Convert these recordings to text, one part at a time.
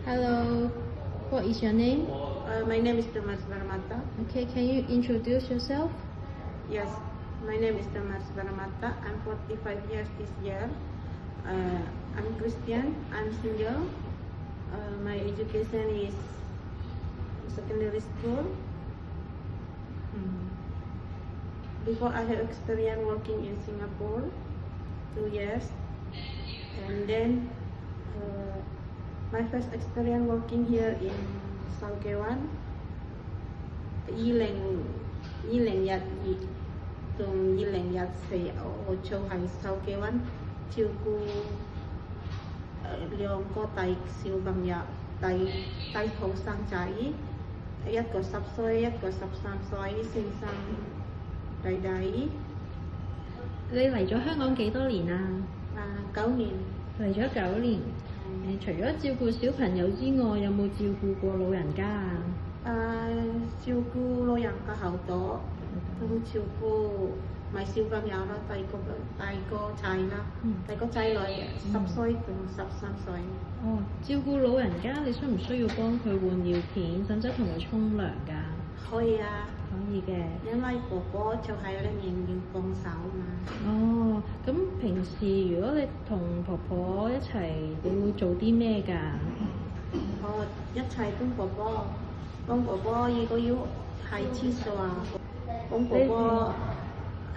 Hello, what is your name? My name is Thomas Baramata. Okay, can you introduce yourself? Yes, my name is Thomas Baramata. I'm 45 years this year. I'm Christian. I'm single. My education is secondary school. Before I have experience working in Singapore, 2 years, and then my first experience working here in Sao Kewan, Yi Leng Yat Tung Yi Leng Yat Say ở Châu Hành Sao Kewan, chiêu cu Leong có tay siêu bằng nhạc tay thấu sang trái, yết có sắp xoay, yết có sắp sang xoay, xin sang đầy đầy. 你嚟咗香港幾多年啊？9年。嚟咗9年。除咗照顧小朋友之外，有冇照顧過老人家啊？照顧老人家好多，都照顧埋小朋友啦，大個仔啦，大個仔女10歲同13歲。哦，照顧老人家，你需唔需要幫佢換尿片，甚至同佢沖涼㗎？可以啊。可以嘅，因為婆婆就係咧要幫手嘛。哦，咁平時如果你同婆婆一齊，你會做啲咩㗎？我一齊幫婆婆如果要喺廁所啊，幫婆婆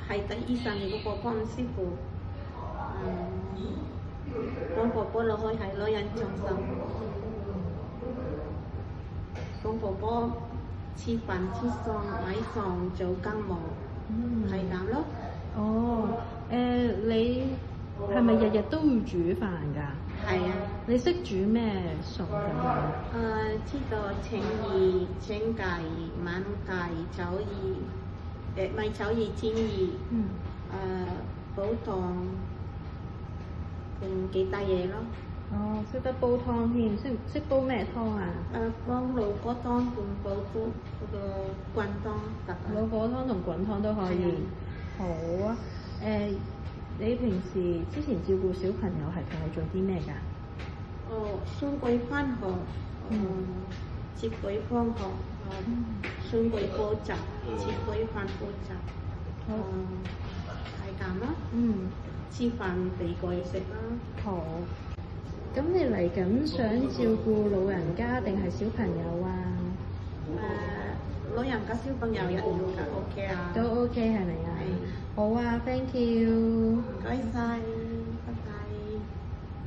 係睇醫生，如果婆婆唔舒服，幫婆婆落去喺老人中心，幫婆婆吃飯吃餸買餸做家務，係咁咯。哦，你係咪日日都要煮飯㗎？係啊。你識煮咩餸㗎？知道青魚、青雞、炆雞、炒魚，唔係炒魚煎魚，煲湯，同幾大嘢咯。哦，識得煲湯添，識煲咩湯啊？煲老果湯同煲嗰個滾湯得。老果湯同滾湯都可以。好啊。你平時之前照顧小朋友係同佢做啲咩㗎？送佢返學，接佢放學，送佢補習，接佢返補習。係咁啦。煮飯俾佢食啦。好。咁你嚟緊想照顧老人家定係小朋友啊？老人家小朋友一樣㗎 ，OK 啊？都 OK 係咪啊？好啊 ，thank you。唔該晒。